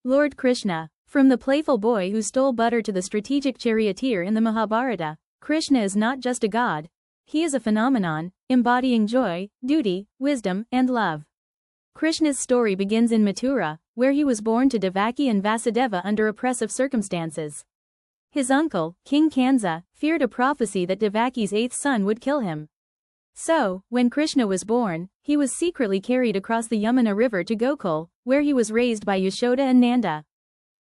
Lord Krishna. From the playful boy who stole butter to the strategic charioteer in the Mahabharata, Krishna is not just a god. He is a phenomenon, embodying joy, duty, wisdom, and love. Krishna's story begins in Mathura, where he was born to Devaki and Vasudeva under oppressive circumstances. His uncle, King Kansa, feared a prophecy that Devaki's eighth son would kill him. So, when Krishna was born, he was secretly carried across the Yamuna River to Gokul, where he was raised by Yashoda and Nanda.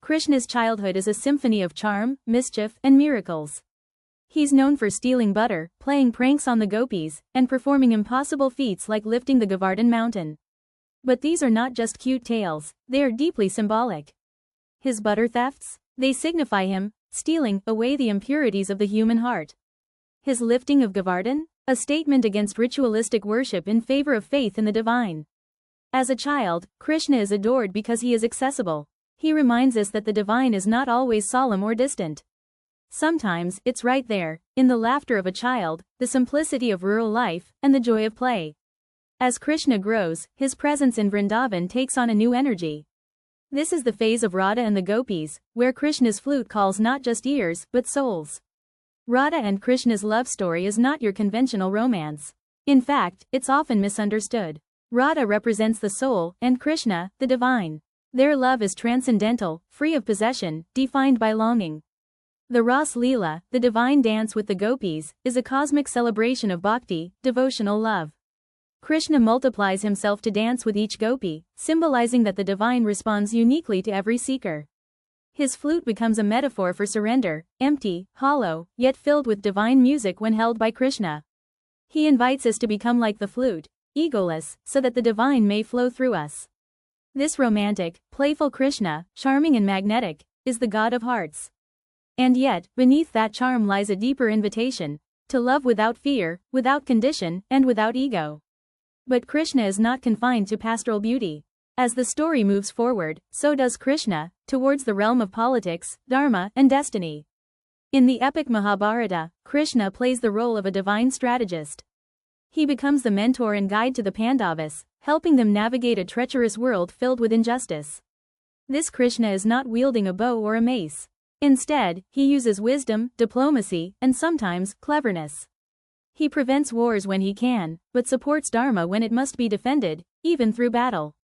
Krishna's childhood is a symphony of charm, mischief, and miracles. He's known for stealing butter, playing pranks on the gopis, and performing impossible feats like lifting the Govardhan mountain. But these are not just cute tales, they are deeply symbolic. His butter thefts? They signify him stealing away the impurities of the human heart. His lifting of Govardhan? A statement against ritualistic worship in favor of faith in the divine. As a child, Krishna is adored because he is accessible. He reminds us that the divine is not always solemn or distant. Sometimes, it's right there, in the laughter of a child, the simplicity of rural life, and the joy of play. As Krishna grows, his presence in Vrindavan takes on a new energy. This is the phase of Radha and the gopis, where Krishna's flute calls not just ears, but souls. Radha and Krishna's love story is not your conventional romance. In fact, it's often misunderstood. Radha represents the soul, and Krishna, the divine. Their love is transcendental, free of possession, defined by longing. The Ras Leela, the divine dance with the gopis, is a cosmic celebration of bhakti, devotional love. Krishna multiplies himself to dance with each gopi, symbolizing that the divine responds uniquely to every seeker. His flute becomes a metaphor for surrender, empty, hollow, yet filled with divine music when held by Krishna. He invites us to become like the flute, egoless, so that the divine may flow through us. This romantic, playful Krishna, charming and magnetic, is the god of hearts. And yet, beneath that charm lies a deeper invitation, to love without fear, without condition, and without ego. But Krishna is not confined to pastoral beauty. As the story moves forward, so does Krishna, towards the realm of politics, dharma, and destiny. In the epic Mahabharata, Krishna plays the role of a divine strategist. He becomes the mentor and guide to the Pandavas, helping them navigate a treacherous world filled with injustice. This Krishna is not wielding a bow or a mace. Instead, he uses wisdom, diplomacy, and sometimes, cleverness. He prevents wars when he can, but supports dharma when it must be defended, even through battle.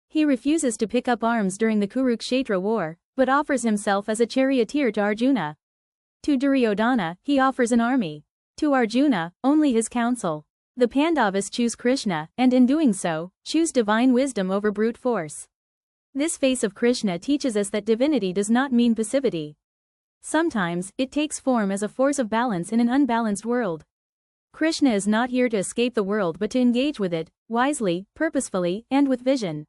He refuses to pick up arms during the Kurukshetra war, but offers himself as a charioteer to Arjuna. To Duryodhana, he offers an army. To Arjuna, only his counsel. The Pandavas choose Krishna, and in doing so, choose divine wisdom over brute force. This face of Krishna teaches us that divinity does not mean passivity. Sometimes, it takes form as a force of balance in an unbalanced world. Krishna is not here to escape the world but to engage with it, wisely, purposefully, and with vision.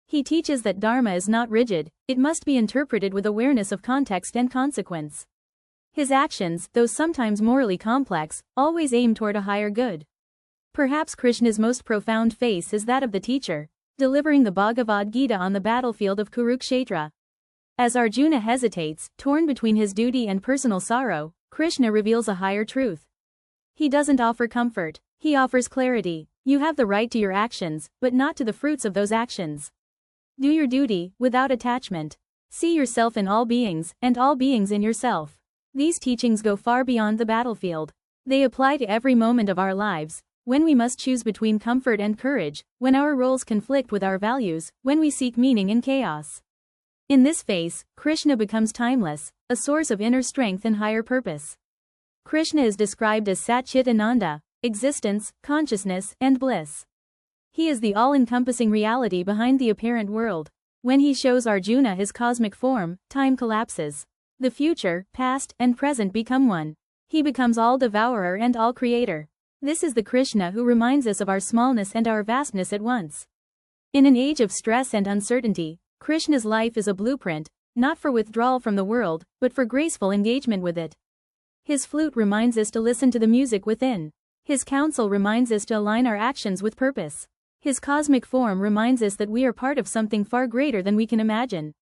He teaches that dharma is not rigid, it must be interpreted with awareness of context and consequence. His actions, though sometimes morally complex, always aim toward a higher good. Perhaps Krishna's most profound face is that of the teacher, delivering the Bhagavad Gita on the battlefield of Kurukshetra. As Arjuna hesitates, torn between his duty and personal sorrow, Krishna reveals a higher truth. He doesn't offer comfort, he offers clarity. You have the right to your actions, but not to the fruits of those actions. Do your duty, without attachment. See yourself in all beings, and all beings in yourself. These teachings go far beyond the battlefield. They apply to every moment of our lives, when we must choose between comfort and courage, when our roles conflict with our values, when we seek meaning in chaos. In this phase, Krishna becomes timeless, a source of inner strength and higher purpose. Krishna is described as Sat Chit Ananda, existence, consciousness, and bliss. He is the all-encompassing reality behind the apparent world. When he shows Arjuna his cosmic form, time collapses. The future, past, and present become one. He becomes all-devourer and all-creator. This is the Krishna who reminds us of our smallness and our vastness at once. In an age of stress and uncertainty, Krishna's life is a blueprint, not for withdrawal from the world, but for graceful engagement with it. His flute reminds us to listen to the music within. His counsel reminds us to align our actions with purpose. His cosmic form reminds us that we are part of something far greater than we can imagine.